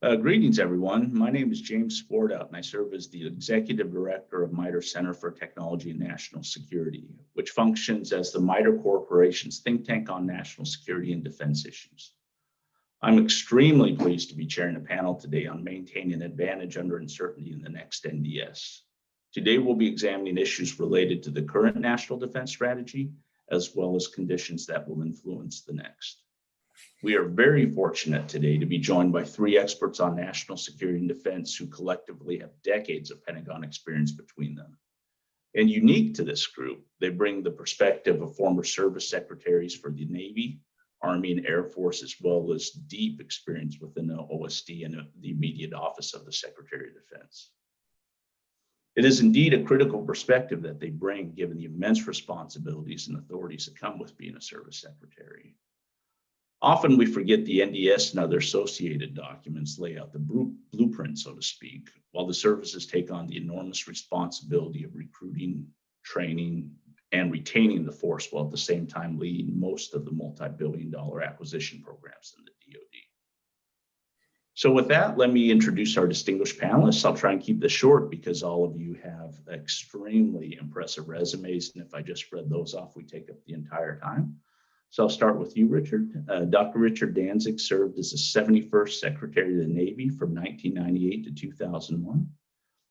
Greetings, everyone. My name is James Sportout, and I serve as the Executive Director of MITRE Center for Technology and National Security, which functions as the MITRE Corporation's think tank on national security and defense issues. I'm extremely pleased to be chairing a panel today on maintaining an advantage under uncertainty in the next NDS. Today, we'll be examining issues related to the current national defense strategy, as well as conditions that will influence the next. We are very fortunate today to be joined by three experts on national security and defense who collectively have decades of Pentagon experience between them. And unique to this group, they bring the perspective of former service secretaries for the Navy, Army, and Air Force, as well as deep experience within the OSD and the immediate office of the Secretary of Defense. It is indeed a critical perspective that they bring, given the immense responsibilities and authorities that come with being a service secretary. Often we forget the NDS and other associated documents lay out the blueprint, so to speak, while the services take on the enormous responsibility of recruiting, training, and retaining the force, while at the same time leading most of the multi-billion-dollar acquisition programs in the DoD. So with that, let me introduce our distinguished panelists. I'll try and keep this short because all of you have extremely impressive resumes, and if I just read those off, we take up the entire time. So I'll start with you, Richard. Dr. Richard Danzig served as the 71st Secretary of the Navy from 1998 to 2001.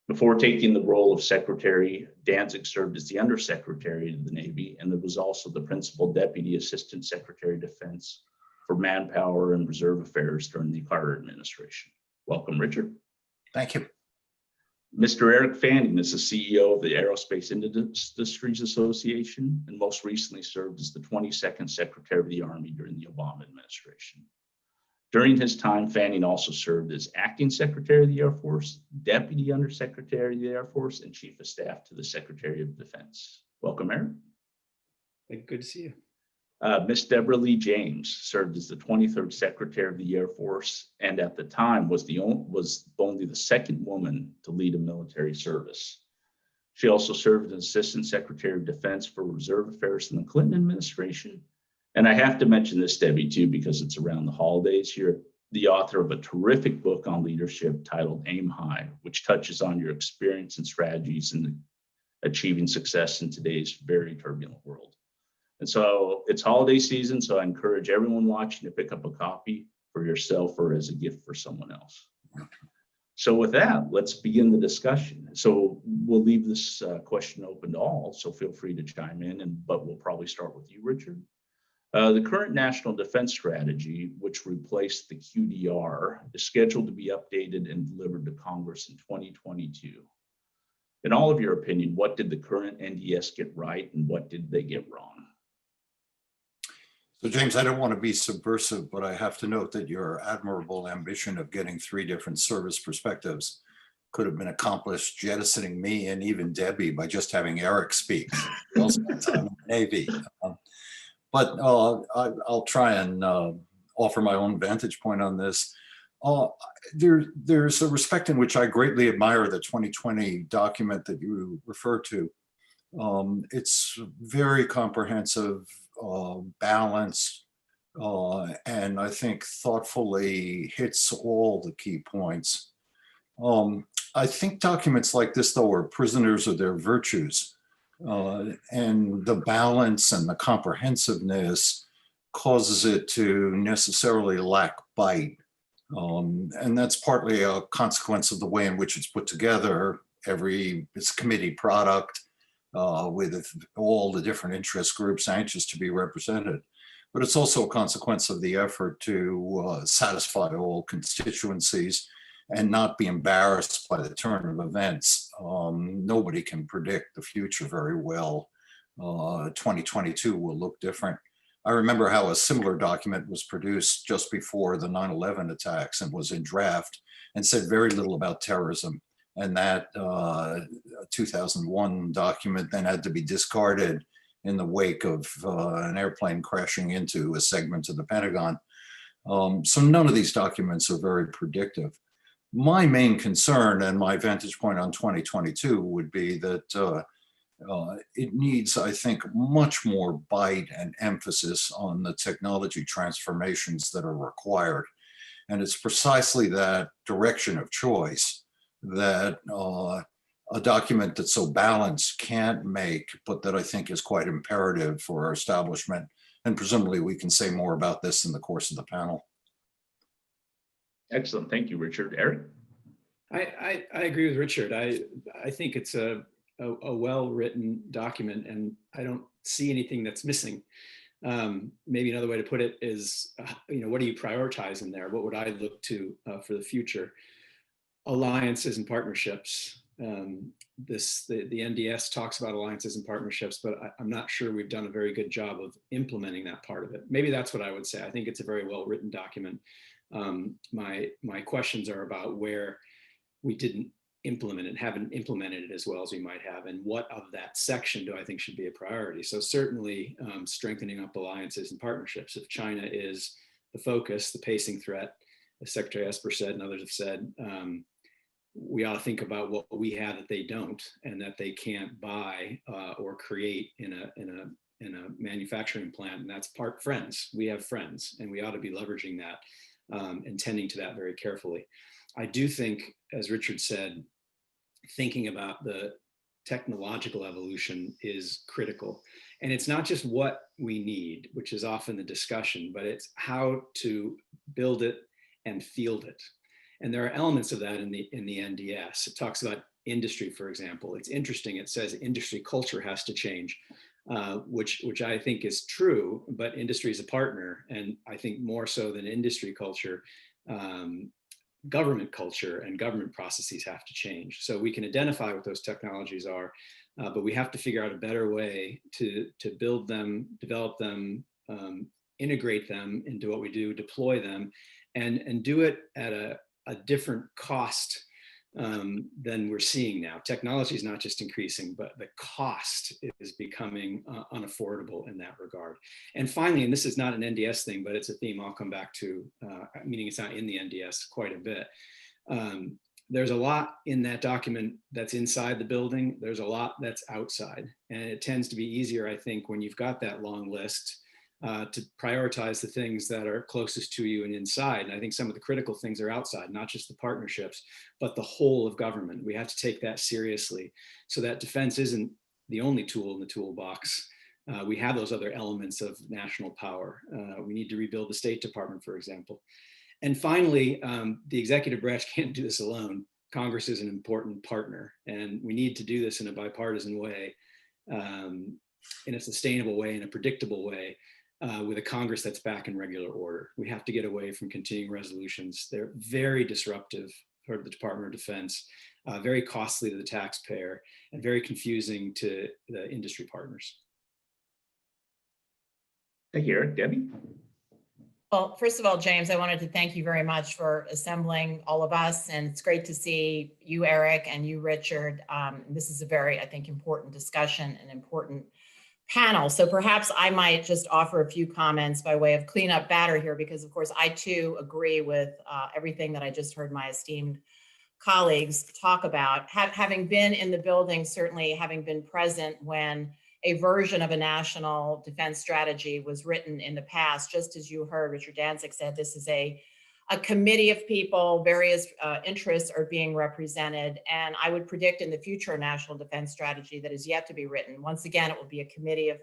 Before taking the role of Secretary, Danzig served as the Undersecretary of the Navy and was also the Principal Deputy Assistant Secretary of Defense for Manpower and Reserve Affairs during the Carter administration. Welcome, Richard. Thank you. Mr. Eric Fanning is the CEO of the Aerospace Industries Association and most recently served as the 22nd Secretary of the Army during the Obama administration. During his time, Fanning also served as Acting Secretary of the Air Force, Deputy Undersecretary of the Air Force, and Chief of Staff to the Secretary of Defense. Welcome, Eric. Good to see you. Miss Deborah Lee James served as the 23rd Secretary of the Air Force, and at the time was only the second woman to lead a military service. She also served as Assistant Secretary of Defense for Reserve Affairs in the Clinton administration. And I have to mention this, Debbie, too, because it's around the holidays. You're the author of a terrific book on leadership titled Aim High, which touches on your experience and strategies in achieving success in today's very turbulent world. And so it's holiday season, so I encourage everyone watching to pick up a copy for yourself or as a gift for someone else. So with that, let's begin the discussion. So we'll leave this question open to all, so feel free to chime in, but we'll probably start with you, Richard. The current National Defense Strategy, which replaced the QDR, is scheduled to be updated and delivered to Congress in 2022. In all of your opinion, what did the current NDS get right and what did they get wrong? So James, I don't want to be subversive, but I have to note that your admirable ambition of getting three different service perspectives could have been accomplished jettisoning me and even Debbie by just having Eric speak. Also time in the Navy. But I'll try and offer my own vantage point on this. There's a respect in which I greatly admire the 2020 document that you refer to. It's very comprehensive, balanced, and I think thoughtfully hits all the key points. I think documents like this, though, are prisoners of their virtues. And the balance and the comprehensiveness causes it to necessarily lack bite. And that's partly a consequence of the way in which it's put together. It's a committee product with all the different interest groups anxious to be represented. But it's also a consequence of the effort to satisfy all constituencies and not be embarrassed by the turn of events. Nobody can predict the future very well. 2022 will look different. I remember how a similar document was produced just before the 9/11 attacks and was in draft and said very little about terrorism. And that 2001 document then had to be discarded in the wake of an airplane crashing into a segment of the Pentagon. So none of these documents are very predictive. My main concern and my vantage point on 2022 would be that it needs, I think, much more bite and emphasis on the technology transformations that are required. And it's precisely that direction of choice that a document that's so balanced can't make, but that I think is quite imperative for our establishment. And presumably we can say more about this in the course of the panel. Excellent. Thank you, Richard. Eric? I agree with Richard. I think it's a well-written document, and I don't see anything that's missing. Maybe another way to put it is, what do you prioritize in there? What would I look to for the future? Alliances and partnerships. The NDS talks about alliances and partnerships, but I'm not sure we've done a very good job of implementing that part of it. Maybe that's what I would say. I think it's a very well-written document. My questions are about where we didn't implement it, haven't implemented it as well as we might have, and what of that section do I think should be a priority? So certainly strengthening up alliances and partnerships. If China is the focus, the pacing threat, as Secretary Esper said and others have said, we ought to think about what we have that they don't, and that they can't buy or create in a manufacturing plant. And that's part friends. We have friends, and we ought to be leveraging that and tending to that very carefully. I do think, as Richard said, thinking about the technological evolution is critical. And it's not just what we need, which is often the discussion, but it's how to build it and field it. And there are elements of that in the NDS. It talks about industry, for example. It's interesting. It says industry culture has to change, which I think is true, but industry is a partner. And I think more so than industry culture, government culture and government processes have to change. So we can identify what those technologies are, but we have to figure out a better way to build them, develop them, integrate them into what we do, deploy them, and do it at a different cost than we're seeing now. Technology is not just increasing, but the cost is becoming unaffordable in that regard. And finally, and this is not an NDS thing, but it's a theme I'll come back to, meaning it's not in the NDS quite a bit. There's a lot in that document that's inside the building. There's a lot that's outside. And it tends to be easier, I think, when you've got that long list to prioritize the things that are closest to you and inside. And I think some of the critical things are outside, not just the partnerships, but the whole of government. We have to take that seriously, so that defense isn't the only tool in the toolbox. We have those other elements of national power. We need to rebuild the State Department, for example. And finally, the executive branch can't do this alone. Congress is an important partner, and we need to do this in a bipartisan way, in a sustainable way, in a predictable way. With a Congress that's back in regular order. We have to get away from continuing resolutions. They're very disruptive for the Department of Defense, very costly to the taxpayer, and very confusing to the industry partners. Thank you, Eric. Debbie? Well, first of all, James, I wanted to thank you very much for assembling all of us. And it's great to see you, Eric, and you, Richard. This is a very, I think, important discussion and important panel. So perhaps I might just offer a few comments by way of cleanup batter here, because of course I too agree with everything that I just heard my esteemed colleagues talk about. Having been in the building, certainly having been present when a version of a national defense strategy was written in the past, just as you heard Richard Danzig said, this is a committee of people, various interests are being represented. And I would predict in the future national defense strategy that is yet to be written. Once again, it will be a committee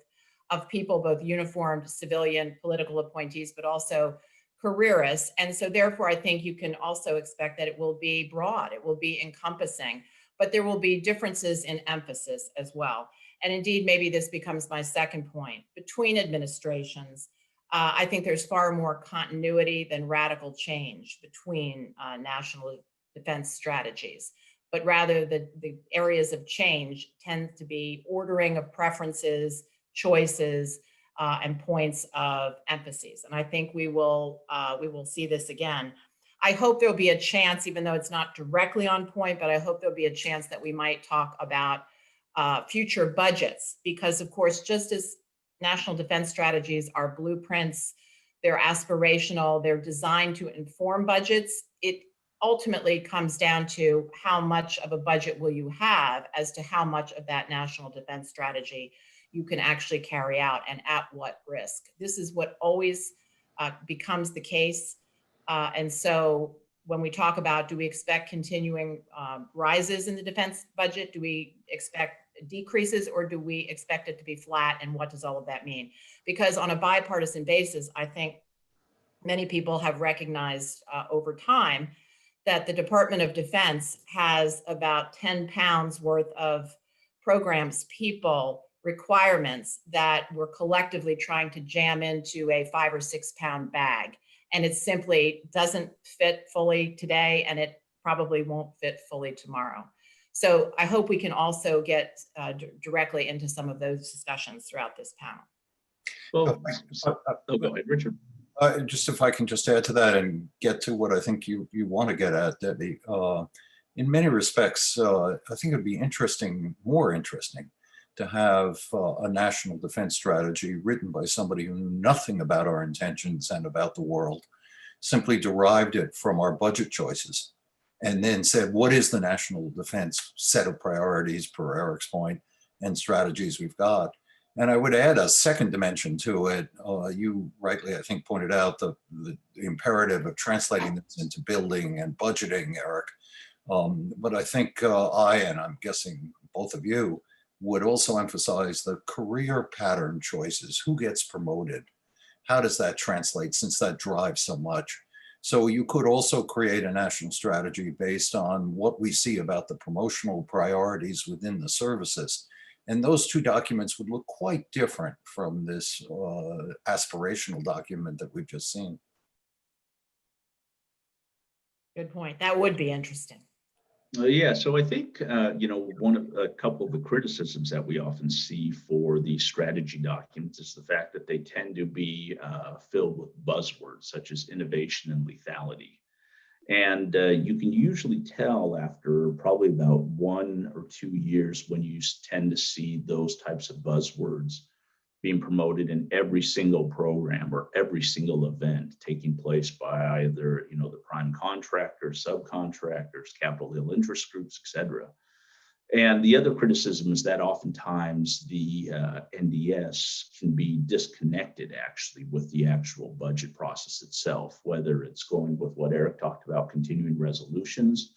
of people, both uniformed, civilian, political appointees, but also careerists. And so therefore, I think you can also expect that it will be broad, it will be encompassing, but there will be differences in emphasis as well. And indeed, maybe this becomes my second point. Between administrations, I think there's far more continuity than radical change between national defense strategies, but rather the areas of change tend to be ordering of preferences, choices, and points of emphases. And I think we will see this again. I hope there'll be a chance, even though it's not directly on point, but I hope there'll be a chance that we might talk about future budgets, because of course, just as national defense strategies are blueprints, they're aspirational, they're designed to inform budgets. It ultimately comes down to how much of a budget will you have as to how much of that national defense strategy you can actually carry out and at what risk. This is what always becomes the case And so when we talk about, do we expect continuing rises in the defense budget? Do we expect decreases, or do we expect it to be flat? And what does all of that mean? Because on a bipartisan basis, I think many people have recognized over time that the Department of Defense has about 10 pounds worth of programs, people, requirements that we're collectively trying to jam into a 5 or 6 pound bag. And it simply doesn't fit fully today, and it probably won't fit fully tomorrow. So I hope we can also get directly into some of those discussions throughout this panel. Well, go ahead, Richard. Just if I can just add to that and get to what I think you want to get at, Debbie. In many respects, I think it would be more interesting to have a national defense strategy written by somebody who knew nothing about our intentions and about the world, simply derived it from our budget choices, and then said, what is the national defense set of priorities, per Eric's point, and strategies we've got? And I would add a second dimension to it. You rightly, I think, pointed out the imperative of translating this into building and budgeting, Eric. But I think and I'm guessing both of you, would also emphasize the career pattern choices. Who gets promoted? How does that translate, since that drives so much? So you could also create a national strategy based on what we see about the promotional priorities within the services. And those two documents would look quite different from this aspirational document that we've just seen. Good point. That would be interesting. Yeah, so I think, a couple of the criticisms that we often see for these strategy documents is the fact that they tend to be filled with buzzwords such as innovation and lethality. And you can usually tell after probably about 1 or 2 years when you tend to see those types of buzzwords being promoted in every single program or every single event taking place by either, the prime contractors, subcontractors, capital hill interest groups, et cetera. And the other criticism is that oftentimes the NDS can be disconnected actually with the actual budget process itself, whether it's going with what Eric talked about, continuing resolutions,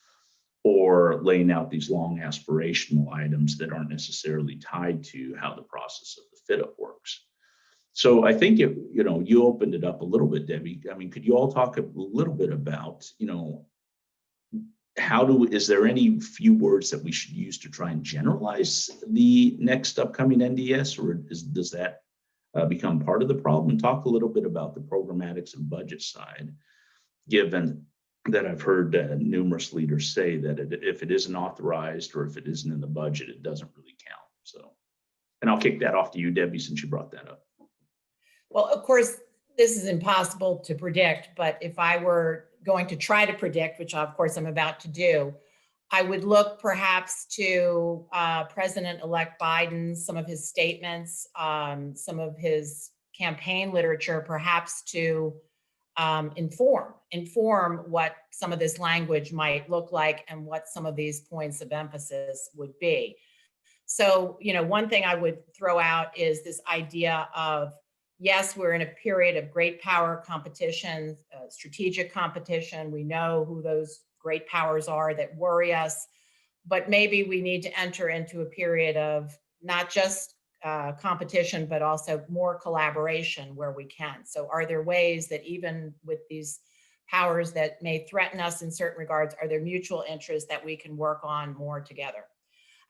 or laying out these long aspirational items that aren't necessarily tied to how the process of the fit-up works. So I think you opened it up a little bit, Debbie. I mean, could you all talk a little bit about, is there any few words that we should use to try and generalize the next upcoming NDS, or does that become part of the problem? And talk a little bit about the programmatics and budget side, given that I've heard numerous leaders say that if it isn't authorized or if it isn't in the budget, it doesn't really count. So, and I'll kick that off to you, Debbie, since you brought that up. Well, of course, this is impossible to predict, but if I were going to try to predict, which of course I'm about to do, I would look perhaps to President-elect Biden, some of his statements, some of his campaign literature, perhaps to inform what some of this language might look like and what some of these points of emphasis would be. So, one thing I would throw out is this idea of, yes, we're in a period of great power competition, strategic competition. We know who those great powers are that worry us, but maybe we need to enter into a period of not just competition, but also more collaboration where we can. So are there ways that even with these powers that may threaten us in certain regards, are there mutual interests that we can work on more together?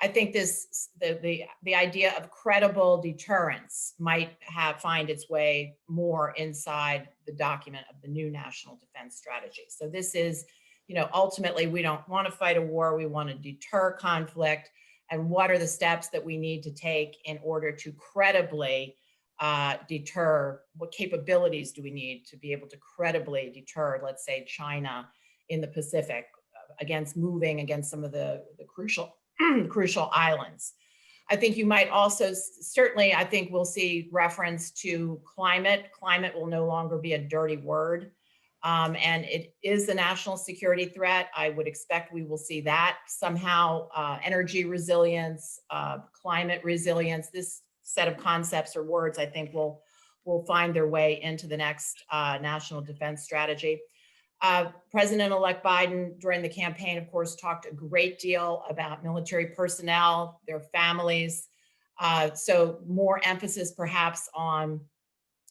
I think the idea of credible deterrence might find its way more inside the document of the new national defense strategy. So this is, ultimately, we don't want to fight a war. We want to deter conflict. And what are the steps that we need to take in order to credibly deter? What capabilities do we need to be able to credibly deter, let's say, China in the Pacific against some of the crucial islands? I think you might also, certainly, I think we'll see reference to climate. Climate will no longer be a dirty word. And it is a national security threat. I would expect we will see that somehow. Energy resilience, climate resilience, this set of concepts or words, I think will find their way into the next national defense strategy. President-elect Biden during the campaign, of course, talked a great deal about military personnel, their families. So more emphasis perhaps on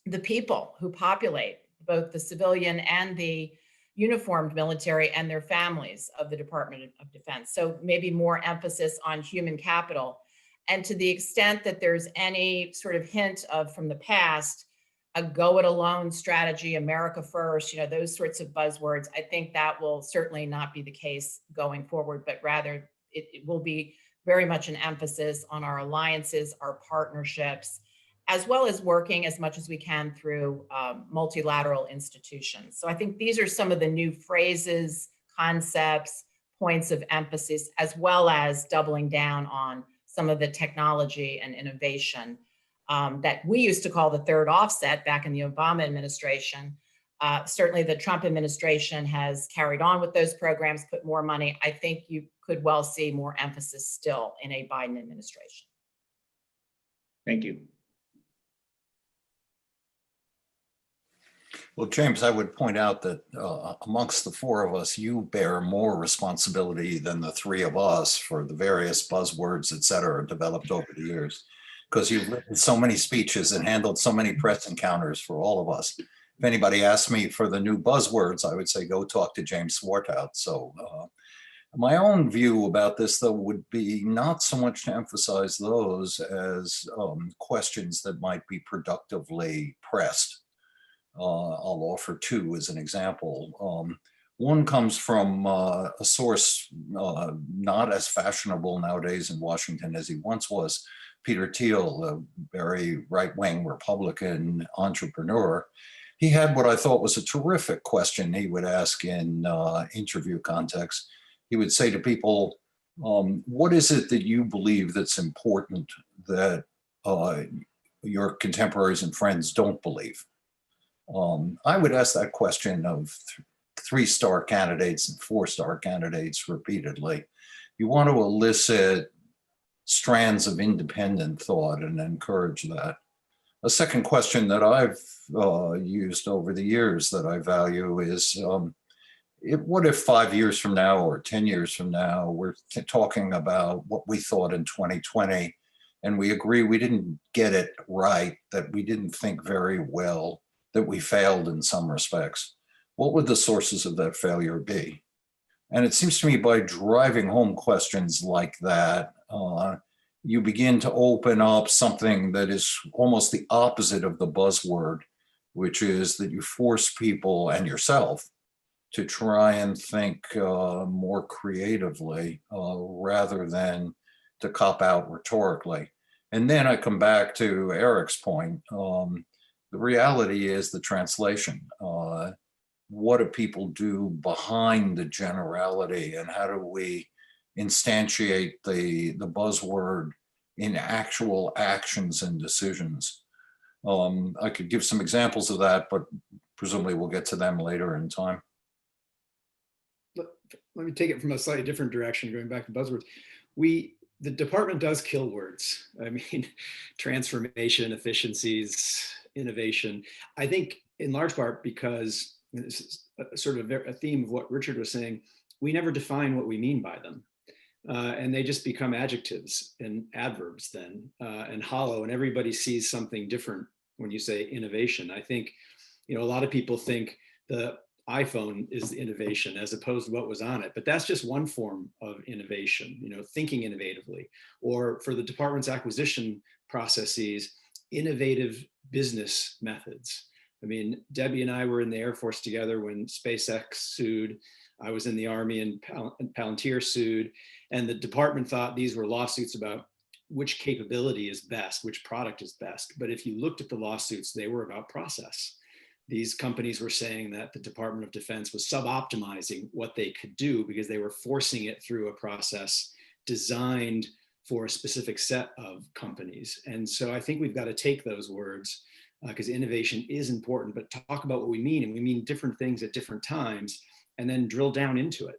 the people who populate both the civilian and the uniformed military and their families of the Department of Defense. So maybe more emphasis on human capital. And to the extent that there's any sort of hint of from the past, a go it alone strategy, America first, those sorts of buzzwords, I think that will certainly not be the case going forward, but rather it will be very much an emphasis on our alliances, our partnerships, as well as working as much as we can through multilateral institutions. So I think these are some of the new phrases, concepts, points of emphasis, as well as doubling down on some of the technology and innovation that we used to call the third offset back in the Obama administration. Certainly the Trump administration has carried on with those programs, put more money. I think you could well see more emphasis still in a Biden administration. Thank you. Well, James, I would point out that amongst the four of us, you bear more responsibility than the three of us for the various buzzwords, et cetera, developed over the years, because you've written so many speeches and handled so many press encounters for all of us. If anybody asked me for the new buzzwords, I would say, go talk to James Swartout. So my own view about this, though, would be not so much to emphasize those as questions that might be productively pressed. I'll offer two as an example. One comes from a source not as fashionable nowadays in Washington as he once was, Peter Thiel, a very right-wing Republican entrepreneur. He had what I thought was a terrific question he would ask in interview context. He would say to people, what is it that you believe that's important that your contemporaries and friends don't believe? I would ask that question of three-star candidates and four-star candidates repeatedly. You want to elicit strands of independent thought and encourage that. A second question that I've used over the years that I value is, what if 5 years from now or 10 years from now, we're talking about what we thought in 2020, and we agree we didn't get it right, that we didn't think very well, that we failed in some respects. What would the sources of that failure be? And it seems to me by driving home questions like that, you begin to open up something that is almost the opposite of the buzzword, which is that you force people and yourself to try and think more creatively rather than to cop out rhetorically. And then I come back to Eric's point. The reality is the translation. What do people do behind the generality, and how do we instantiate the buzzword in actual actions and decisions? I could give some examples of that, but presumably we'll get to them later in time. Let me take it from a slightly different direction, going back to buzzwords. The department does kill words. I mean, transformation, efficiencies, innovation. I think in large part because, and this is sort of a theme of what Richard was saying, we never define what we mean by them. And they just become adjectives and adverbs then, and hollow, and everybody sees something different when you say innovation. I think, a lot of people think the iPhone is the innovation as opposed to what was on it, but that's just one form of innovation, thinking innovatively. Or for the department's acquisition processes, innovative business methods. I mean, Debbie and I were in the Air Force together when SpaceX sued. I was in the Army and Palantir sued. And the department thought these were lawsuits about which capability is best, which product is best. But if you looked at the lawsuits, they were about process. These companies were saying that the Department of Defense was sub-optimizing what they could do because they were forcing it through a process designed for a specific set of companies. And so I think we've got to take those words because innovation is important, but talk about what we mean, and we mean different things at different times, and then drill down into it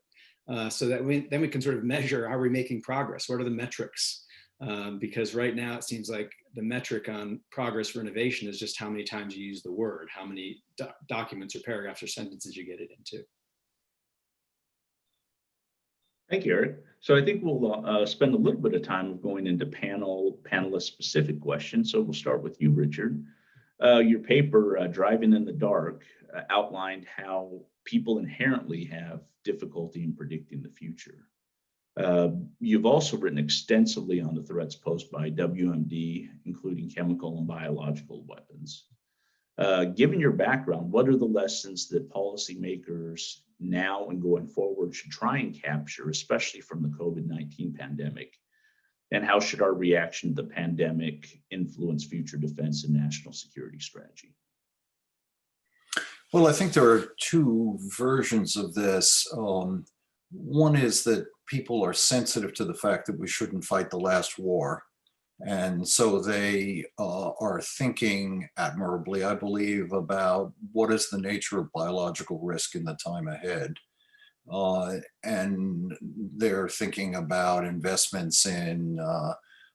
so that then we can sort of measure, are we making progress? What are the metrics? Because right now it seems like the metric on progress for innovation is just how many times you use the word, how many documents or paragraphs or sentences you get it into. Thank you, Eric. So I think we'll spend a little bit of time going into panelist specific questions. So we'll start with you, Richard. Your paper, Driving in the Dark, outlined how people inherently have difficulty in predicting the future. You've also written extensively on the threats posed by WMD, including chemical and biological weapons. Given your background, what are the lessons that policymakers now and going forward should try and capture, especially from the COVID-19 pandemic? And how should our reaction to the pandemic influence future defense and national security strategy? Well, I think there are two versions of this. One is that people are sensitive to the fact that we shouldn't fight the last war. And so they are thinking admirably, I believe, about what is the nature of biological risk in the time ahead. And they're thinking about investments in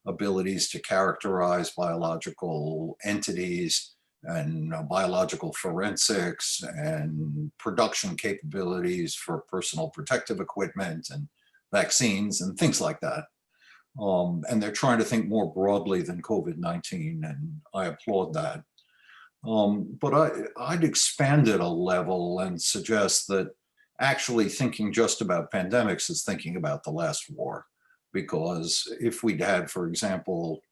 abilities to characterize biological entities and biological forensics and production capabilities for personal protective equipment and vaccines and things like that. And they're trying to think more broadly than COVID-19, and I applaud that. But I'd expand it a level and suggest that actually thinking just about pandemics is thinking about the last war. Because if we'd had, for example,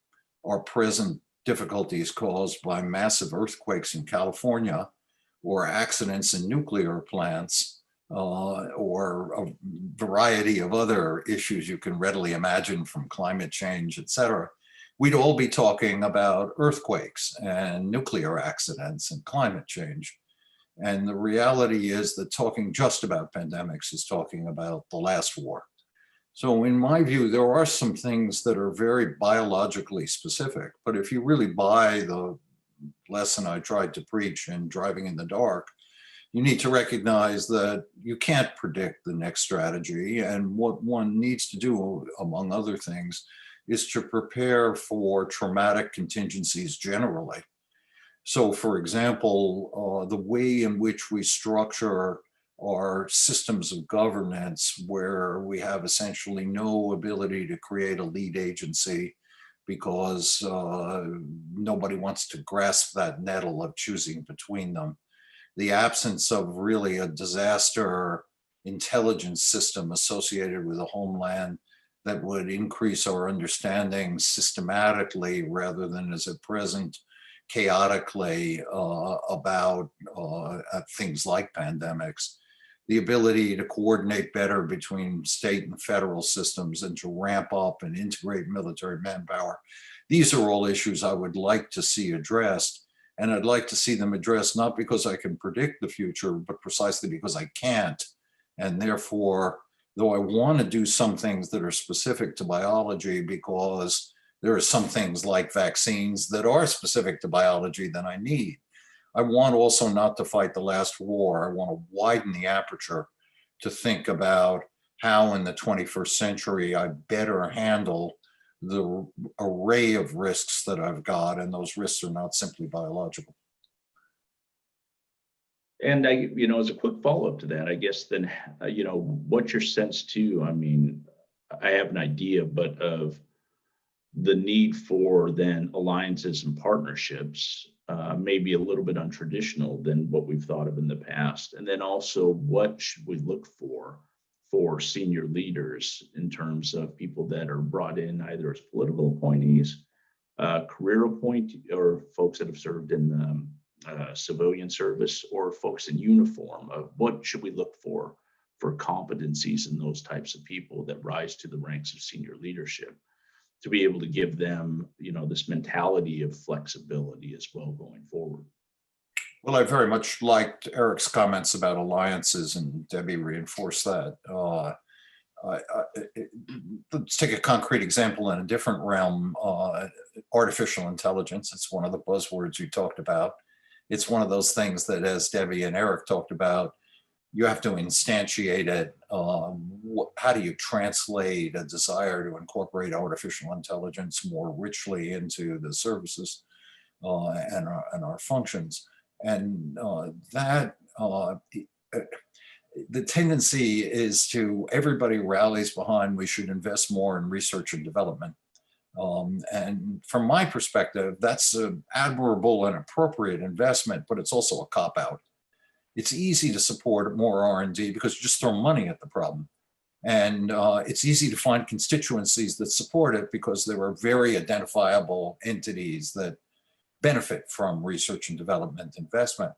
our present difficulties caused by massive earthquakes in California or accidents in nuclear plants, or a variety of other issues you can readily imagine from climate change, et cetera, we'd all be talking about earthquakes and nuclear accidents and climate change. And the reality is that talking just about pandemics is talking about the last war. So in my view, there are some things that are very biologically specific, but if you really buy the lesson I tried to preach in Driving in the Dark, you need to recognize that you can't predict the next strategy. And what one needs to do, among other things, is to prepare for traumatic contingencies generally. So for example, the way in which we structure our systems of governance, where we have essentially no ability to create a lead agency because nobody wants to grasp that nettle of choosing between them. The absence of really a disaster intelligence system associated with a homeland that would increase our understanding systematically rather than as at present chaotically about things like pandemics. The ability to coordinate better between state and federal systems and to ramp up and integrate military manpower. These are all issues I would like to see addressed. And I'd like to see them addressed, not because I can predict the future, but precisely because I can't. And therefore, though I want to do some things that are specific to biology, because there are some things like vaccines that are specific to biology that I need, I want also not to fight the last war. I want to widen the aperture to think about how in the 21st century I better handle the array of risks that I've got, and those risks are not simply biological. And as a quick follow-up to that, I guess then, what's your sense too? I mean, I have an idea, but of the need for then alliances and partnerships, maybe a little bit untraditional than what we've thought of in the past. And then also, what should we look for senior leaders in terms of people that are brought in either as political appointees, career appointees, or folks that have served in civilian service, or folks in uniform? Of what should we look for competencies in those types of people that rise to the ranks of senior leadership, to be able to give them, this mentality of flexibility as well going forward? Well, I very much liked Eric's comments about alliances, and Debbie reinforced that. Let's take a concrete example in a different realm. Artificial intelligence, it's one of the buzzwords you talked about. It's one of those things that, as Debbie and Eric talked about, you have to instantiate it. How do you translate a desire to incorporate artificial intelligence more richly into the services and our functions? And that the tendency is to everybody rallies behind we should invest more in research and development. And from my perspective, that's an admirable and appropriate investment, but it's also a cop-out. It's easy to support more R&D because you just throw money at the problem. And it's easy to find constituencies that support it because there are very identifiable entities that benefit from research and development investment.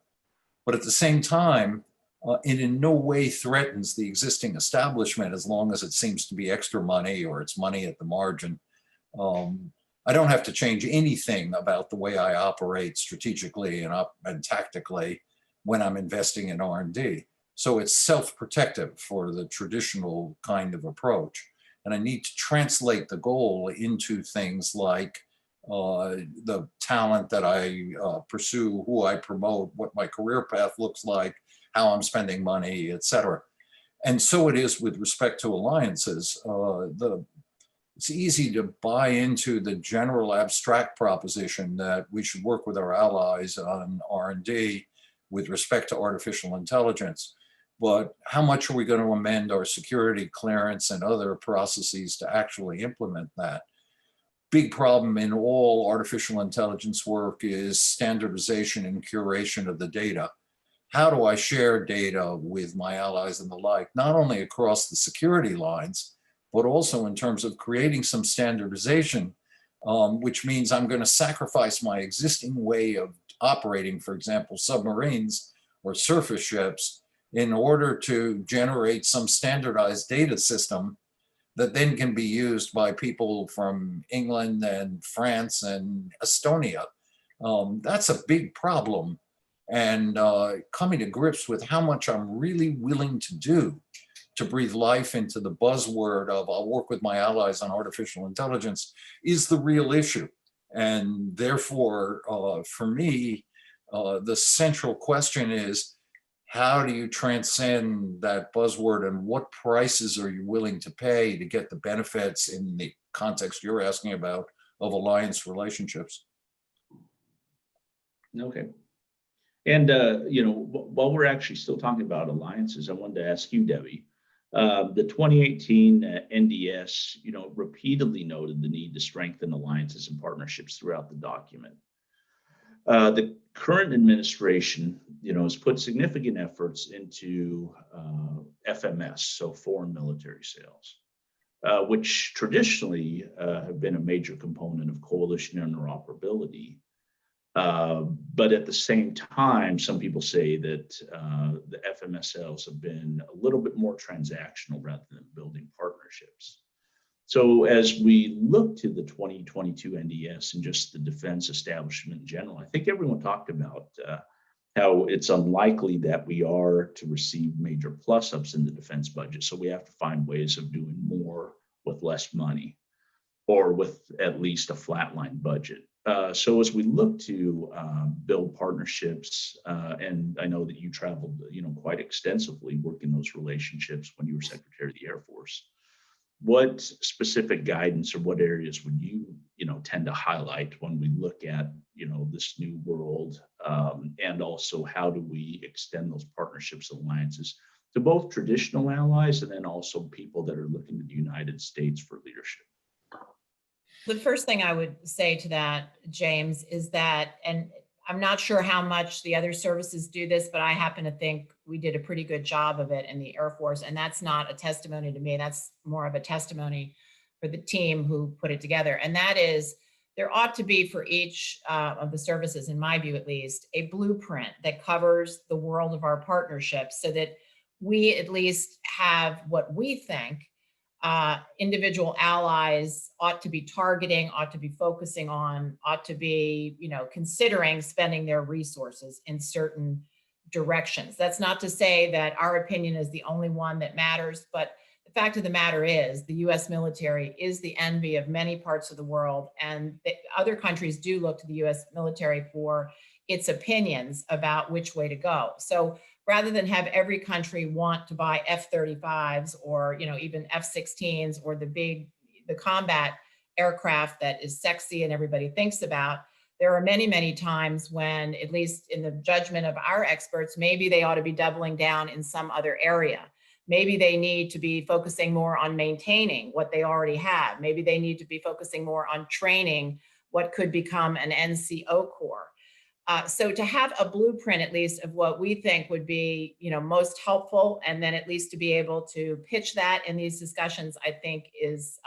But at the same time, it in no way threatens the existing establishment as long as it seems to be extra money or it's money at the margin. I don't have to change anything about the way I operate strategically and tactically when I'm investing in R&D. So it's self-protective for the traditional kind of approach. And I need to translate the goal into things like the talent that I pursue, who I promote, what my career path looks like, how I'm spending money, et cetera. And so it is with respect to alliances. It's easy to buy into the general abstract proposition that we should work with our allies on R&D with respect to artificial intelligence. But how much are we going to amend our security clearance and other processes to actually implement that? Big problem in all artificial intelligence work is standardization and curation of the data. How do I share data with my allies and the like, not only across the security lines, but also in terms of creating some standardization, which means I'm going to sacrifice my existing way of operating, for example, submarines or surface ships, in order to generate some standardized data system that then can be used by people from England and France and Estonia. That's a big problem. And coming to grips with how much I'm really willing to do to breathe life into the buzzword of I'll work with my allies on artificial intelligence is the real issue. And therefore, for me, the central question is, how do you transcend that buzzword and what prices are you willing to pay to get the benefits in the context you're asking about of alliance relationships? Okay. And, while we're actually still talking about alliances, I wanted to ask you, Debbie, the 2018 NDS, repeatedly noted the need to strengthen alliances and partnerships throughout the document. The current administration, has put significant efforts into FMS, so foreign military sales, which traditionally have been a major component of coalition interoperability. But at the same time, some people say that the FMS sales have been a little bit more transactional rather than building partnerships. So as we look to the 2022 NDS and just the defense establishment in general, I think everyone talked about how it's unlikely that we are to receive major plus-ups in the defense budget. So we have to find ways of doing more with less money, or with at least a flatline budget. So as we look to build partnerships, and I know that you traveled, quite extensively working those relationships when you were Secretary of the Air Force. What specific guidance or what areas would you, tend to highlight when we look at, this new world, and also how do we extend those partnerships, alliances to both traditional allies and then also people that are looking to the United States for leadership? The first thing I would say to that, James, is that, and I'm not sure how much the other services do this, but I happen to think we did a pretty good job of it in the Air Force. And that's not a testimony to me. That's more of a testimony for the team who put it together. And that is, there ought to be for each of the services, in my view at least, a blueprint that covers the world of our partnerships so that we at least have what we think individual allies ought to be targeting, ought to be focusing on, ought to be, considering spending their resources in certain directions. That's not to say that our opinion is the only one that matters, but the fact of the matter is the US military is the envy of many parts of the world, and other countries do look to the US military for its opinions about which way to go. So rather than have every country want to buy F-35s or, even F-16s or the combat aircraft that is sexy and everybody thinks about, there are many, many times when, at least in the judgment of our experts, maybe they ought to be doubling down in some other area. Maybe they need to be focusing more on maintaining what they already have. Maybe they need to be focusing more on training what could become an NCO Corps. So to have a blueprint, at least, of what we think would be, most helpful, and then at least to be able to pitch that in these discussions, I think is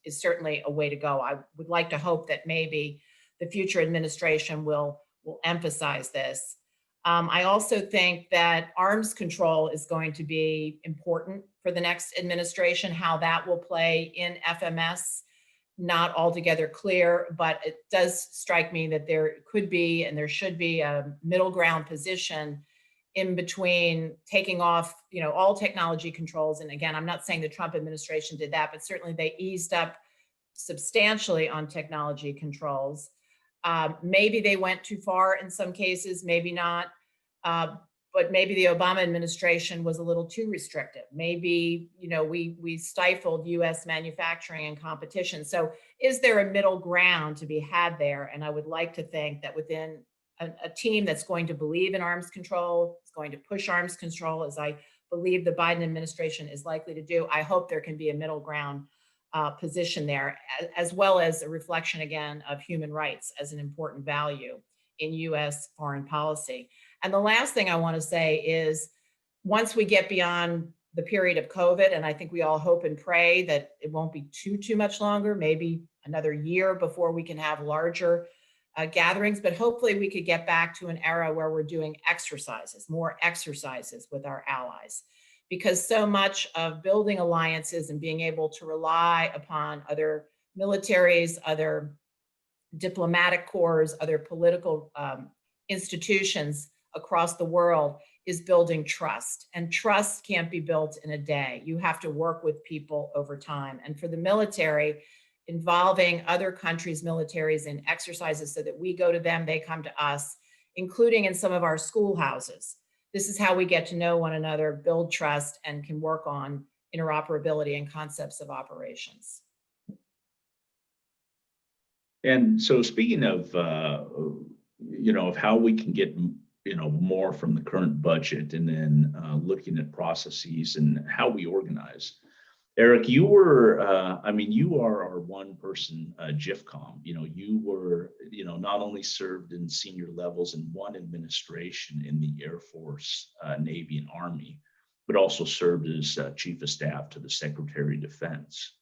certainly a way to go. I would like to hope that maybe the future administration will emphasize this. I also think that arms control is going to be important for the next administration. How that will play in FMS, not altogether clear, but it does strike me that there could be and there should be a middle ground position in between taking off, all technology controls. And again, I'm not saying the Trump administration did that, but certainly they eased up substantially on technology controls. Maybe they went too far in some cases, maybe not. But maybe the Obama administration was a little too restrictive. Maybe, we stifled US manufacturing and competition. So is there a middle ground to be had there? And I would like to think that within a team that's going to believe in arms control, is going to push arms control, as I believe the Biden administration is likely to do, I hope there can be a middle ground position there, as well as a reflection, again, of human rights as an important value in US foreign policy. And the last thing I want to say is, once we get beyond the period of COVID, and I think we all hope and pray that it won't be too much longer, maybe another year before we can have larger gatherings, but hopefully we could get back to an era where we're doing more exercises with our allies. Because so much of building alliances and being able to rely upon other militaries, other diplomatic corps, other political institutions across the world is building trust. And trust can't be built in a day. You have to work with people over time. And for the military, involving other countries' militaries in exercises so that we go to them, they come to us, including in some of our schoolhouses. This is how we get to know one another, build trust, and can work on interoperability and concepts of operations. And so speaking of, of how we can get, more from the current budget, and then looking at processes and how we organize. Eric, you were, you are our one person GIFCOM. You were, not only served in senior levels in one administration in the Air Force, Navy, and Army, but also served as Chief of Staff to the Secretary of Defense.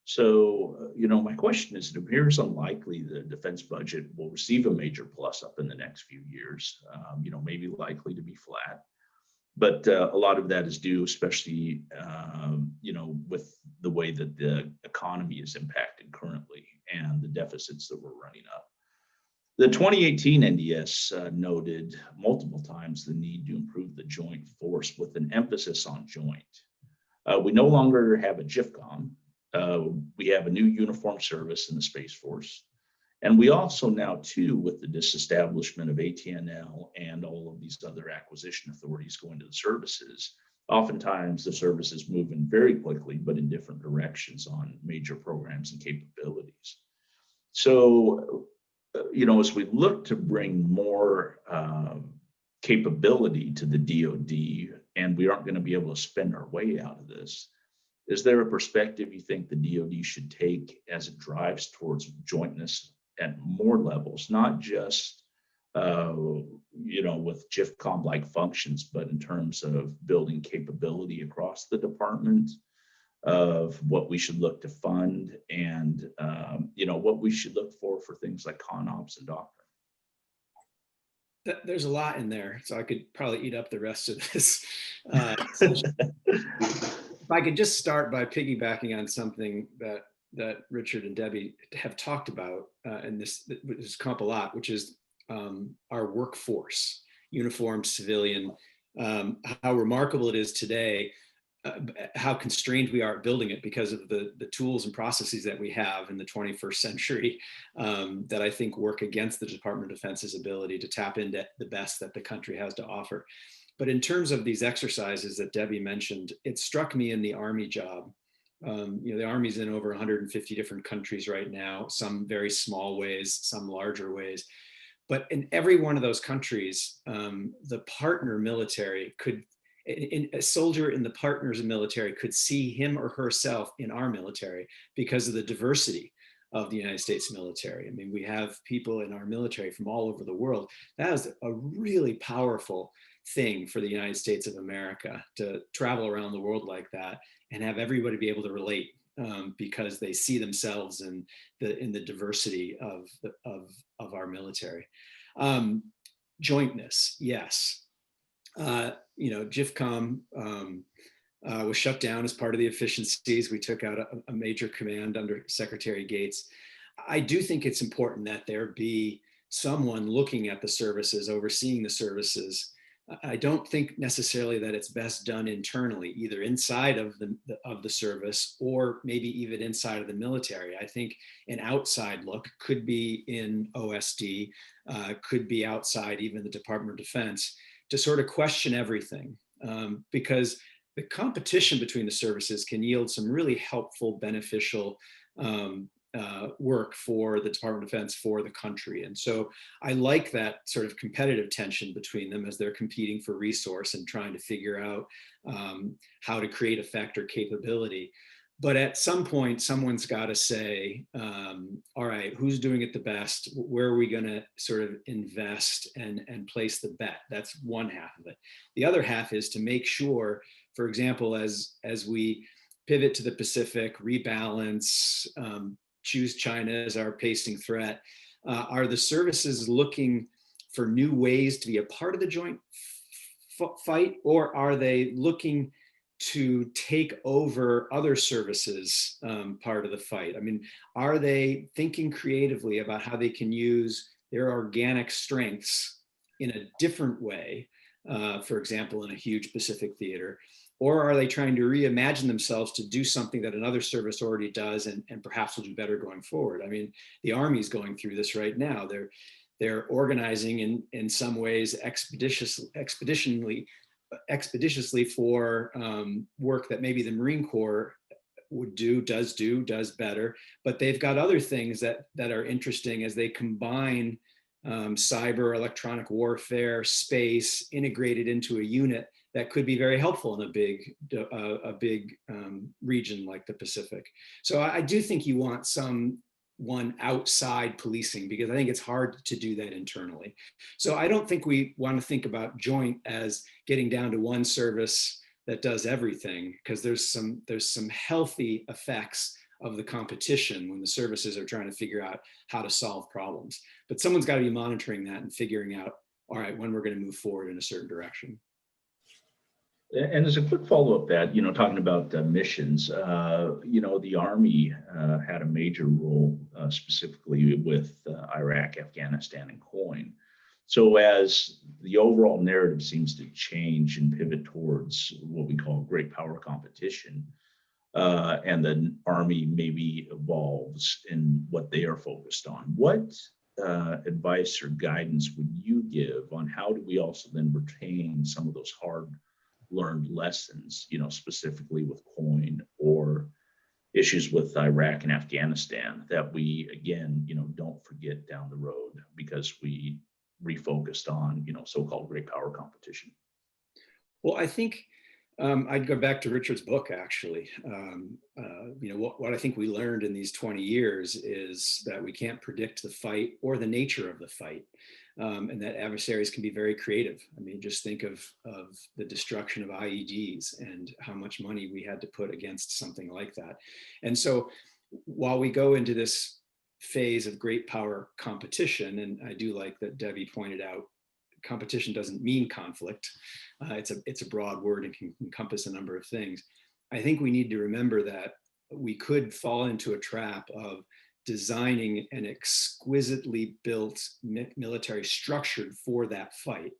So, my question is, it appears unlikely the defense budget will receive a major plus up in the next few years, maybe likely to be flat. But a lot of that is due, especially, with the way that the economy is impacted currently and the deficits that we're running up. The 2018 NDS noted multiple times the need to improve the joint force with an emphasis on joint. We no longer have a GIFCOM. We have a new uniformed service in the Space Force. And we also now, too, with the disestablishment of ATNL and all of these other acquisition authorities going to the services, oftentimes the services move in very quickly, but in different directions on major programs and capabilities. So, as we look to bring more capability to the DoD, and we aren't going to be able to spend our way out of this, is there a perspective you think the DoD should take as it drives towards jointness at more levels, not just, with GIFCOM-like functions, but in terms of building capability across the department, of what we should look to fund, and, what we should look for things like ConOps and doctrine? There's a lot in there, so I could probably eat up the rest of this. If I could just start by piggybacking on something that Richard and Debbie have talked about, and this has come up a lot, which is our workforce, uniformed, civilian, how remarkable it is today, how constrained we are at building it because of the tools and processes that we have in the 21st century, that I think work against the Department of Defense's ability to tap into the best that the country has to offer. But in terms of these exercises that Debbie mentioned, it struck me in the Army job The Army's in over 150 different countries right now, some very small ways, some larger ways. But in every one of those countries, the partner military a soldier in the partner's military could see him or herself in our military because of the diversity of the United States military. I mean, we have people in our military from all over the world. That is a really powerful thing for the United States of America, to travel around the world like that and have everybody be able to relate, because they see themselves in the diversity of our military. Jointness, yes. GIFCOM was shut down as part of the efficiencies. We took out a major command under Secretary Gates. I do think it's important that there be someone looking at the services, overseeing the services. I don't think necessarily that it's best done internally, either inside of the service or maybe even inside of the military. I think an outside look could be in OSD, could be outside even the Department of Defense, to sort of question everything, because the competition between the services can yield some really helpful, beneficial work for the Department of Defense, for the country. And so I like that sort of competitive tension between them as they're competing for resource and trying to figure out how to create effect or capability. But at some point, someone's got to say, all right, who's doing it the best? Where are we going to sort of invest and place the bet? That's one half of it. The other half is to make sure, for example, as we pivot to the Pacific, rebalance, choose China as our pacing threat, are the services looking for new ways to be a part of the joint fight, or are they looking to take over other services part of the fight? I mean, are they thinking creatively about how they can use their organic strengths in a different way, for example, in a huge Pacific theater? Or are they trying to reimagine themselves to do something that another service already does and perhaps will do better going forward? I mean, the Army's going through this right now. They're organizing in some ways expeditiously for work that maybe the Marine Corps does better, but they've got other things that are interesting as they combine cyber, electronic warfare, space, integrated into a unit that could be very helpful in a big region like the Pacific. So I do think you want someone outside policing, because I think it's hard to do that internally. So I don't think we want to think about joint as getting down to one service that does everything, because there's some healthy effects of the competition when the services are trying to figure out how to solve problems. But someone's got to be monitoring that and figuring out, all right, when we're going to move forward in a certain direction. And as a quick follow-up, that, talking about missions, the Army had a major role specifically with Iraq, Afghanistan, and COIN. So as the overall narrative seems to change and pivot towards what we call great power competition, and the Army maybe evolves in what they are focused on, what advice or guidance would you give on how do we also then retain some of those hard learned lessons, specifically with COIN or issues with Iraq and Afghanistan, that we, again, don't forget down the road because we refocused on, so-called great power competition? Well, I think I'd go back to Richard's book, actually. What I think we learned in these 20 years is that we can't predict the fight or the nature of the fight. And that adversaries can be very creative. I mean, just think of the destruction of IEDs and how much money we had to put against something like that. And so while we go into this phase of great power competition, and I do like that Debbie pointed out, competition doesn't mean conflict. It's a broad word and can encompass a number of things. I think we need to remember that we could fall into a trap of designing an exquisitely built military structured for that fight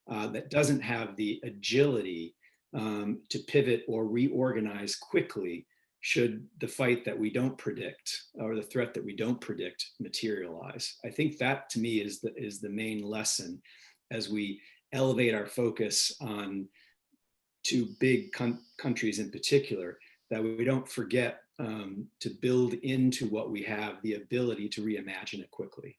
that doesn't have the agility to pivot or reorganize quickly should the fight that we don't predict or the threat that we don't predict materialize. I think that, to me, is the main lesson as we elevate our focus on two big countries in particular. that we don't forget to build into what we have the ability to reimagine it quickly.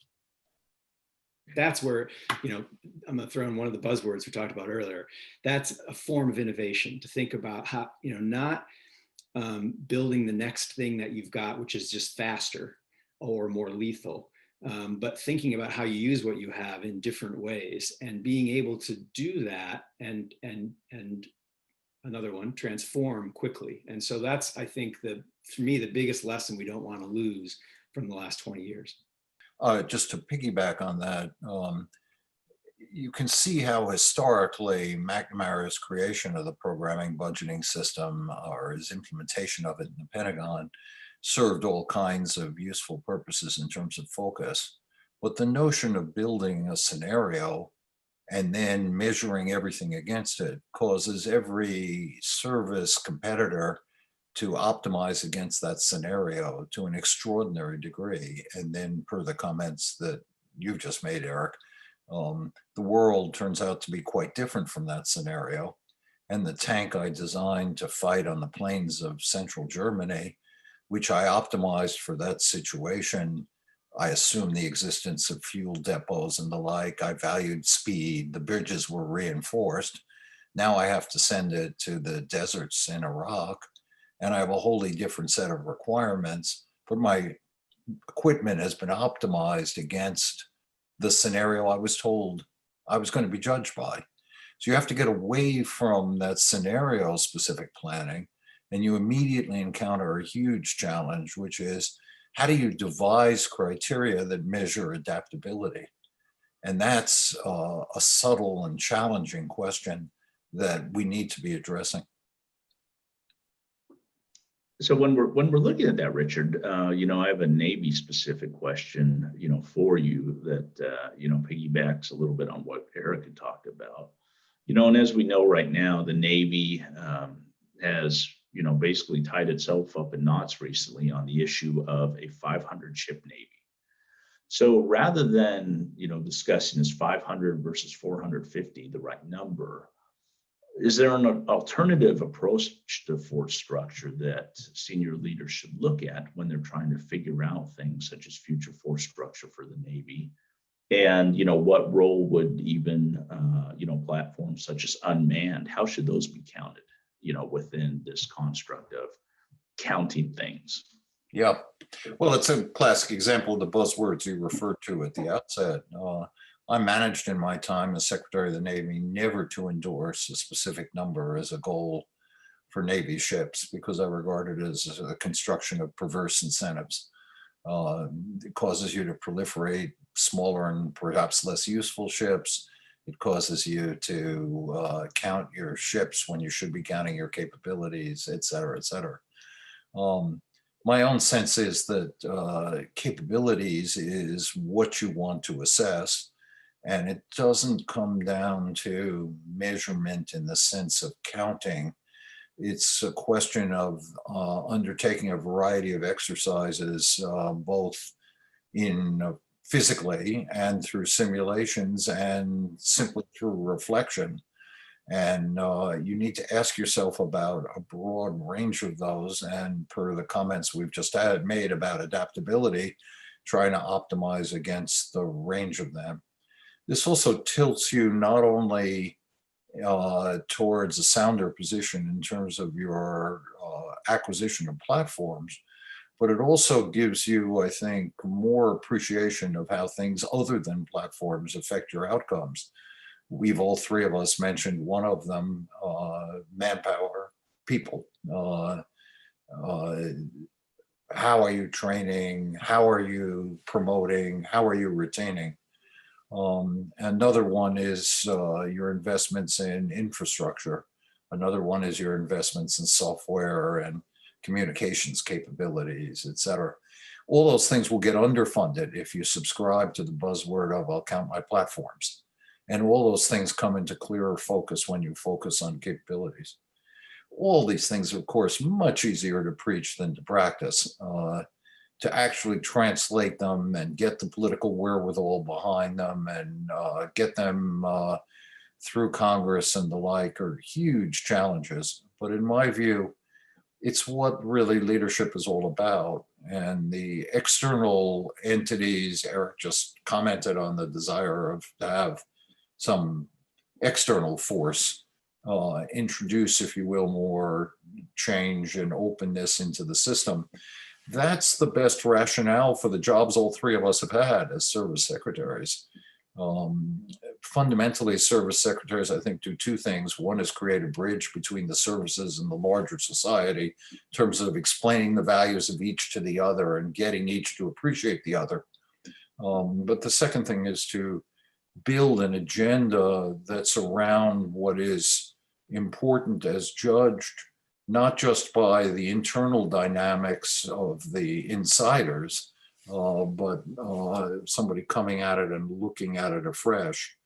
That's where, you know, I'm going to throw in one of the buzzwords we talked about earlier. That's a form of innovation, to think about how, you know, not building the next thing that you've got, which is just faster or more lethal, but thinking about how you use what you have in different ways, and being able to do that and another one, transform quickly. And so that's, I think, for me, the biggest lesson we don't want to lose from the last 20 years. Just to piggyback on that, you can see how historically McNamara's creation of the programming budgeting system, or his implementation of it in the Pentagon, served all kinds of useful purposes in terms of focus. But the notion of building a scenario and then measuring everything against it causes every service competitor to optimize against that scenario to an extraordinary degree. And then, per the comments that you've just made, Eric, the world turns out to be quite different from that scenario. And the tank I designed to fight on the plains of central Germany, which I optimized for that situation, I assumed the existence of fuel depots and the like. I valued speed. The bridges were reinforced. Now I have to send it to the deserts in Iraq, and I have a wholly different set of requirements, but my equipment has been optimized against the scenario I was told I was going to be judged by. So you have to get away from that scenario specific planning, and you immediately encounter a huge challenge, which is, how do you devise criteria that measure adaptability? And that's a subtle and challenging question that we need to be addressing. So when we're looking at that, Richard, you know, I have a Navy specific question, you know, for you that you know, piggybacks a little bit on what Eric had talked about. You know, and as we know right now, the Navy has, you know, basically tied itself up in knots recently on the issue of a 500 ship Navy. So rather than, you know, discussing is 500 versus 450 the right number, is there an alternative approach to force structure that senior leaders should look at when they're trying to figure out things such as future force structure for the Navy? And, you know, what role would even, you know, platforms such as unmanned, how should those be counted, you know, within this construct of counting things? Yeah, well, it's a classic example of the buzzwords you referred to at the outset. I managed in my time as Secretary of the Navy never to endorse a specific number as a goal for Navy ships, because I regard it as a construction of perverse incentives. It causes you to proliferate smaller and perhaps less useful ships. It causes you to count your ships when you should be counting your capabilities, et cetera, et cetera. My own sense is that capabilities is what you want to assess. And it doesn't come down to measurement in the sense of counting. It's a question of undertaking a variety of exercises, both in physically and through simulations and simply through reflection. And you need to ask yourself about a broad range of those. And per the comments we've just made about adaptability, trying to optimize against the range of them. This also tilts you not only towards a sounder position in terms of your acquisition of platforms, but it also gives you, I think, more appreciation of how things other than platforms affect your outcomes. We've all three of us mentioned one of them, manpower, people. How are you training? How are you promoting? How are you retaining? Another one is your investments in infrastructure. Another one is your investments in software and communications capabilities, et cetera. All those things will get underfunded if you subscribe to the buzzword of I'll count my platforms. And all those things come into clearer focus when you focus on capabilities. All these things are, of course, much easier to preach than to practice. To actually translate them and get the political wherewithal behind them and get them through Congress and the like are huge challenges. But in my view, it's what really leadership is all about. And the external entities, Eric just commented on the desire of to have some external force introduce, if you will, more change and openness into the system. That's the best rationale for the jobs all three of us have had as service secretaries. Fundamentally, service secretaries, I think, do two things. One is create a bridge between the services and the larger society in terms of explaining the values of each to the other and getting each to appreciate the other. But the second thing is to build an agenda that's around what is important as judged not just by the internal dynamics of the insiders, but somebody coming at it and looking at it afresh.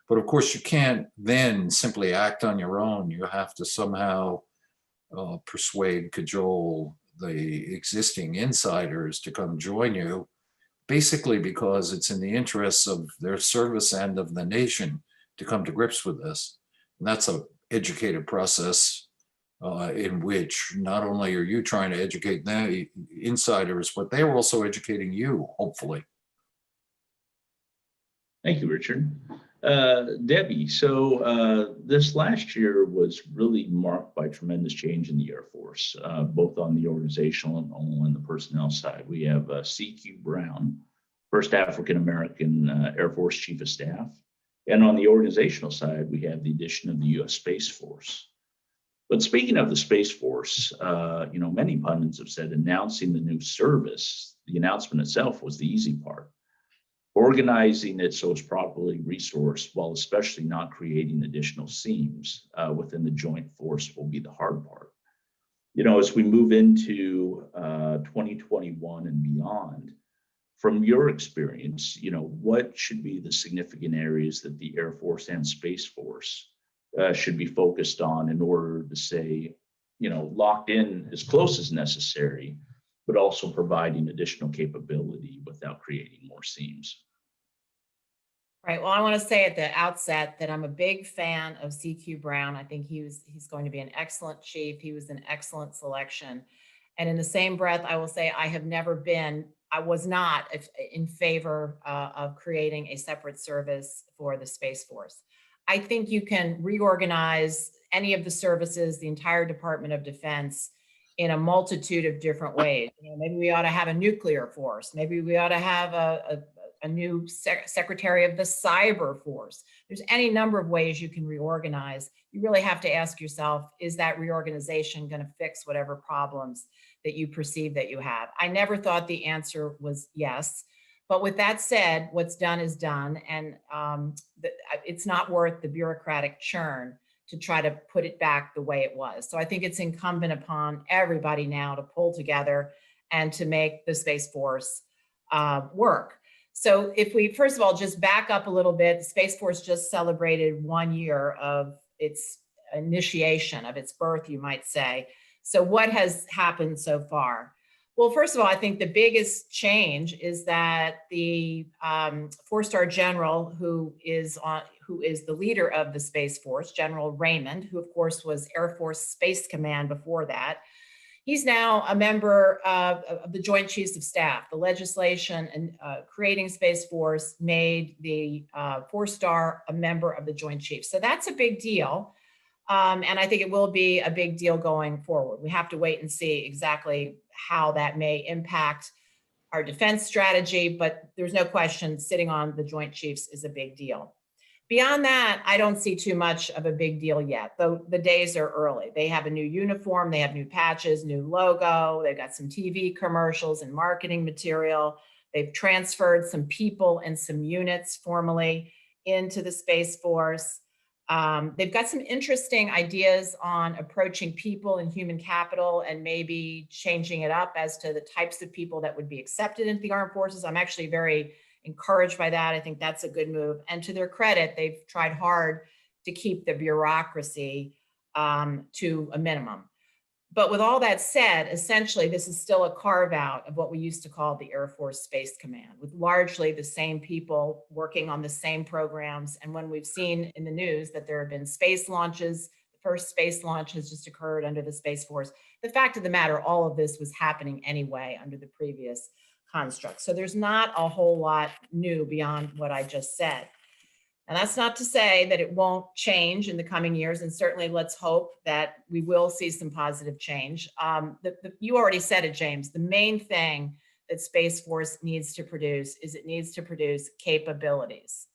But of course, you can't then simply act on your own. You have to somehow persuade, cajole the existing insiders to come join you, basically because it's in the interests of their service and of the nation to come to grips with this. And that's an educated process in which not only are you trying to educate the insiders, but they are also educating you, hopefully. Thank you, Richard. Debbie, so this last year was really marked by tremendous change in the Air Force, both on the organizational and the personnel side. We have CQ Brown, first African-American Air Force Chief of Staff. And on the organizational side, we have the addition of the U.S. Space Force. But speaking of the Space Force, many pundits have said announcing the new service, the announcement itself was the easy part. Organizing it so it's properly resourced, while especially not creating additional seams within the joint force, will be the hard part. As we move into 2021 and beyond, from your experience, what should be the significant areas that the Air Force and Space Force should be focused on in order to say, locked in as close as necessary, but also providing additional capability without creating more seams? Right. Well, I want to say at the outset that I'm a big fan of CQ Brown. I think he's going to be an excellent chief. He was an excellent selection. And in the same breath, I will say I was not in favor of creating a separate service for the Space Force. I think you can reorganize any of the services, the entire Department of Defense, in a multitude of different ways. Maybe we ought to have a nuclear force. Maybe we ought to have a new secretary of the cyber force. There's any number of ways you can reorganize. You really have to ask yourself, is that reorganization going to fix whatever problems that you perceive that you have? I never thought the answer was yes. But with that said, what's done is done. And it's not worth the bureaucratic churn to try to put it back the way it was. So I think it's incumbent upon everybody now to pull together and to make the Space Force work. So if we, first of all, just back up a little bit, the Space Force just celebrated 1 year of its initiation, of its birth, you might say. So what has happened so far? Well, first of all, I think the biggest change is that the four-star general who is the leader of the Space Force, General Raymond, who of course was Air Force Space Command before that, he's now a member of the Joint Chiefs of Staff. The legislation and creating Space Force made the four-star a member of the Joint Chiefs. So that's a big deal. And I think it will be a big deal going forward. We have to wait and see exactly how that may impact our defense strategy, but there's no question sitting on the Joint Chiefs is a big deal. Beyond that, I don't see too much of a big deal yet, though the days are early. They have a new uniform, they have new patches, new logo, they've got some TV commercials and marketing material. They've transferred some people and some units formally into the Space Force. They've got some interesting ideas on approaching people and human capital and maybe changing it up as to the types of people that would be accepted into the armed forces. I'm actually very encouraged by that. I think that's a good move. And to their credit, they've tried hard to keep the bureaucracy to a minimum. But with all that said, essentially, this is still a carve out of what we used to call the Air Force Space Command, with largely the same people working on the same programs. And when we've seen in the news that there have been space launches, the first space launch has just occurred under the Space Force. The fact of the matter, all of this was happening anyway under the previous construct. So there's not a whole lot new beyond what I just said. And that's not to say that it won't change in the coming years. And certainly let's hope that we will see some positive change. You already said it, James. The main thing that Space Force needs to produce is it needs to produce capabilities.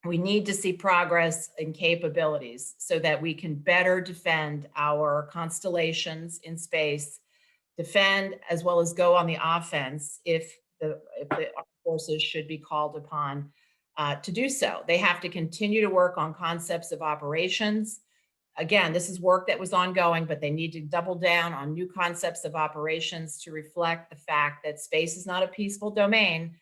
We need to see progress in capabilities so that we can better defend our constellations in space, defend as well as go on the offense if the armed forces should be called upon to do so. They have to continue to work on concepts of operations. Again, this is work that was ongoing, but they need to double down on new concepts of operations to reflect the fact that space is not a peaceful domain.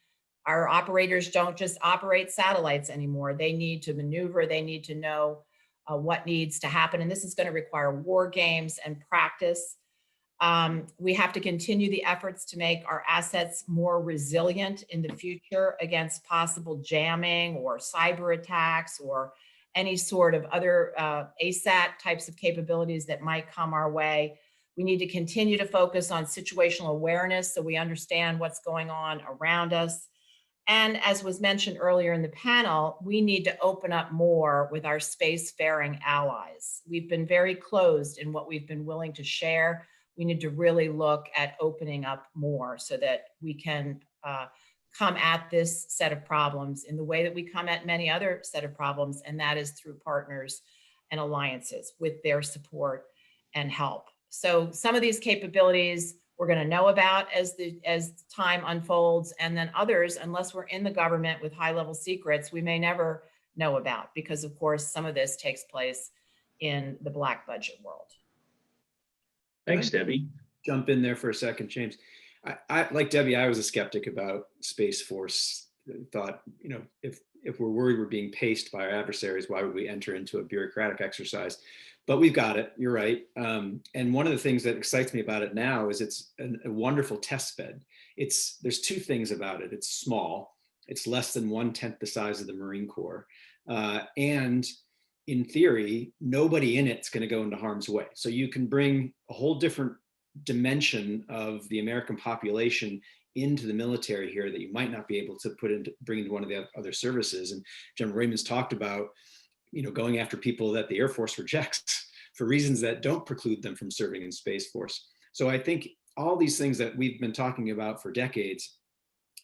Our operators don't just operate satellites anymore. They need to maneuver. They need to know what needs to happen. And this is going to require war games and practice. We have to continue the efforts to make our assets more resilient in the future against possible jamming or cyber attacks or any sort of other ASAT types of capabilities that might come our way. We need to continue to focus on situational awareness so we understand what's going on around us. And as was mentioned earlier in the panel, we need to open up more with our spacefaring allies. We've been very closed in what we've been willing to share. We need to really look at opening up more so that we can come at this set of problems in the way that we come at many other set of problems, and that is through partners and alliances with their support and help. So some of these capabilities we're going to know about as time unfolds, and then others, unless we're in the government with high-level secrets, we may never know about, because of course some of this takes place in the black budget world. Thanks, Debbie. Jump in there for a second, James. I like Debbie, I was a skeptic about Space Force. Thought, if we're worried we're being paced by our adversaries, why would we enter into a bureaucratic exercise? But we've got it, you're right. And one of the things that excites me about it now is it's a wonderful test bed. There's two things about it. It's small, it's less than 1/10 the size of the Marine Corps. And in theory, nobody in it's going to go into harm's way. So you can bring a whole different dimension of the American population into the military here that you might not be able to bring into one of the other services. And General Raymond's talked about, going after people that the Air Force rejects for reasons that don't preclude them from serving in Space Force. So I think all these things that we've been talking about for decades,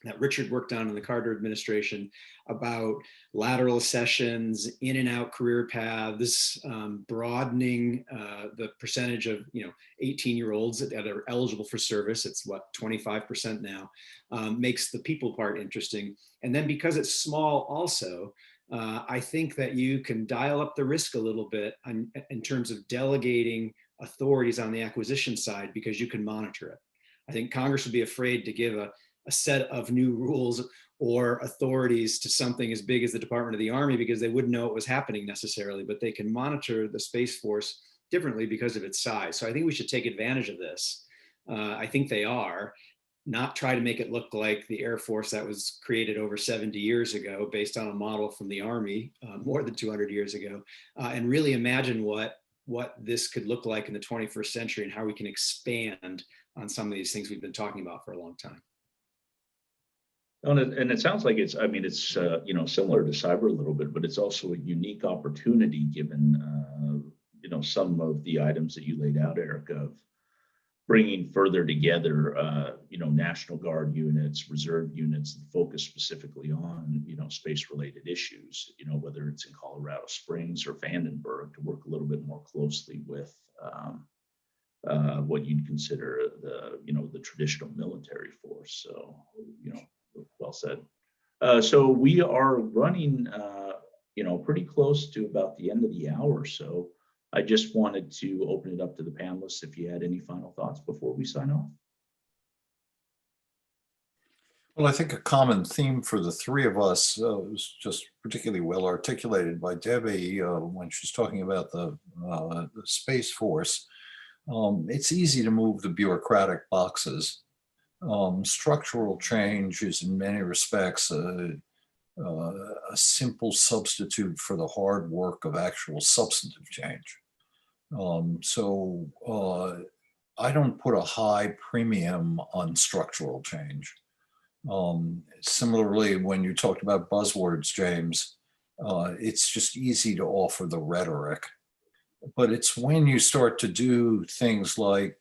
that Richard worked on in the Carter administration, about lateral accessions, in and out career paths, broadening the percentage of 18-year-olds that are eligible for service. It's what, 25% now, makes the people part interesting. And then because it's small also, I think that you can dial up the risk a little bit in terms of delegating authorities on the acquisition side, because you can monitor it. I think Congress would be afraid to give a set of new rules or authorities to something as big as the Department of the Army, because they wouldn't know what was happening necessarily, but they can monitor the Space Force differently because of its size. So I think we should take advantage of this. I think they are. Not try to make it look like the Air Force that was created over 70 years ago based on a model from the Army more than 200 years ago, and really imagine what this could look like in the 21st century and how we can expand on some of these things we've been talking about for a long time. And it sounds like it's similar to cyber a little bit, but it's also a unique opportunity given some of the items that you laid out, Eric, of bringing further together National Guard units, reserve units that focus specifically on space-related issues. Whether it's in Colorado Springs or Vandenberg, to work a little bit more closely with what you'd consider the traditional military force. So well said. So we are running, pretty close to about the end of the hour. So I just wanted to open it up to the panelists if you had any final thoughts before we sign off. Well, I think a common theme for the three of us was just particularly well articulated by Debbie when she's talking about the Space Force. It's easy to move the bureaucratic boxes. Structural change is in many respects a simple substitute for the hard work of actual substantive change. I don't put a high premium on structural change. Similarly, when you talked about buzzwords, James, it's just easy to offer the rhetoric. But it's when you start to do things like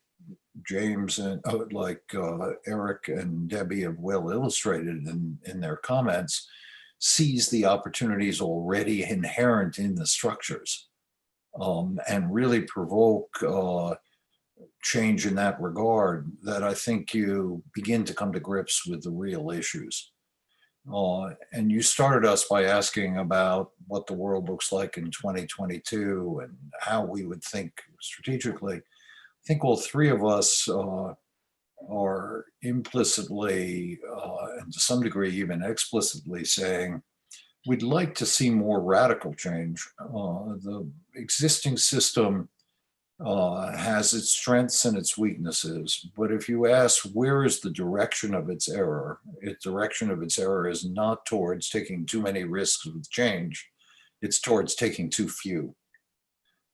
James and Eric and Debbie have well illustrated in their comments, sees the opportunities already inherent in the structures, and really provoke change in that regard, that I think you begin to come to grips with the real issues. And you started us by asking about what the world looks like in 2022 and how we would think strategically. I think all three of us are implicitly and to some degree even explicitly saying we'd like to see more radical change. The existing system has its strengths and its weaknesses, but if you ask where is the direction of its error, its direction of its error is not towards taking too many risks with change, it's towards taking too few.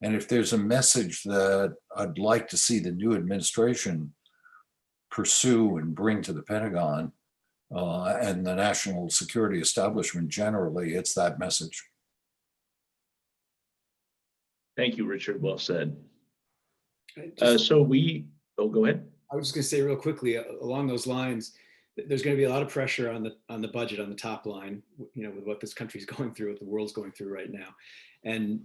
And if there's a message that I'd like to see the new administration pursue and bring to the Pentagon and the national security establishment generally, it's that message. Thank you, Richard. Well said. Go ahead. I was just going to say real quickly along those lines, there's going to be a lot of pressure on the budget on the top line, with what this country's going through, what the world's going through right now, and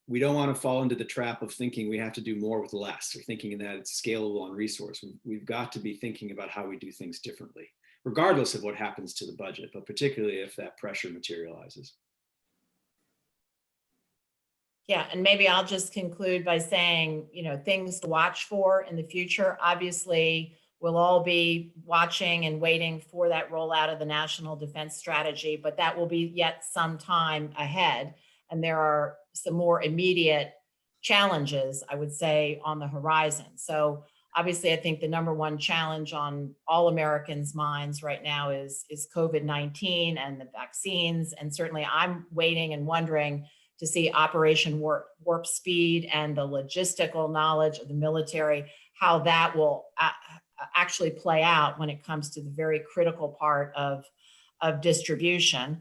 we don't want to fall into the trap of thinking we have to do more with less, or thinking that it's scalable on resource. We've got to be thinking about how we do things differently, regardless of what happens to the budget, but particularly if that pressure materializes. Yeah, and maybe I'll just conclude by saying, things to watch for in the future. Obviously, we'll all be watching and waiting for that rollout of the National Defense Strategy, but that will be yet some time ahead. And there are some more immediate challenges, I would say, on the horizon. So obviously, I think the number one challenge on all Americans' minds right now is COVID-19 and the vaccines. And certainly I'm waiting and wondering to see Operation Warp Speed and the logistical knowledge of the military, how that will actually play out when it comes to the very critical part of distribution.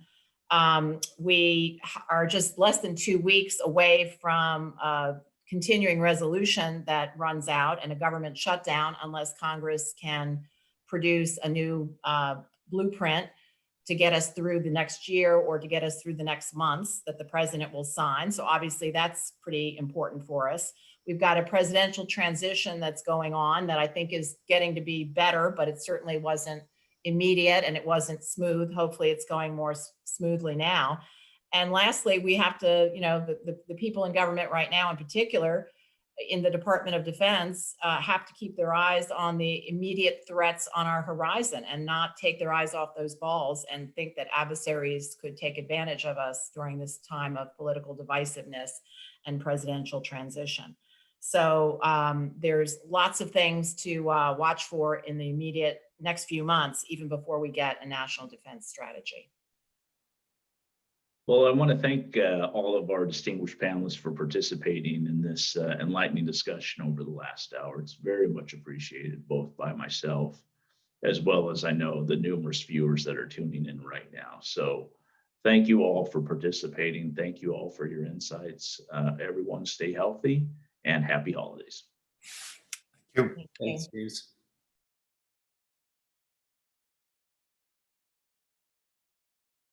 We are just less than 2 weeks away from a continuing resolution that runs out and a government shutdown unless Congress can produce a new blueprint to get us through the next year or to get us through the next months that the president will sign. So obviously that's pretty important for us. We've got a presidential transition that's going on that I think is getting to be better, but it certainly wasn't immediate and it wasn't smooth. Hopefully it's going more smoothly now. And lastly, we have to, the people in government right now in particular, in the Department of Defense, have to keep their eyes on the immediate threats on our horizon and not take their eyes off those balls and think that adversaries could take advantage of us during this time of political divisiveness and presidential transition. So there's lots of things to watch for in the immediate next few months, even before we get a national defense strategy. Well, I want to thank all of our distinguished panelists for participating in this enlightening discussion over the last hour. It's very much appreciated, both by myself, as well as I know the numerous viewers that are tuning in right now. So thank you all for participating. Thank you all for your insights. Everyone stay healthy and happy holidays. Thank you. Thanks, James.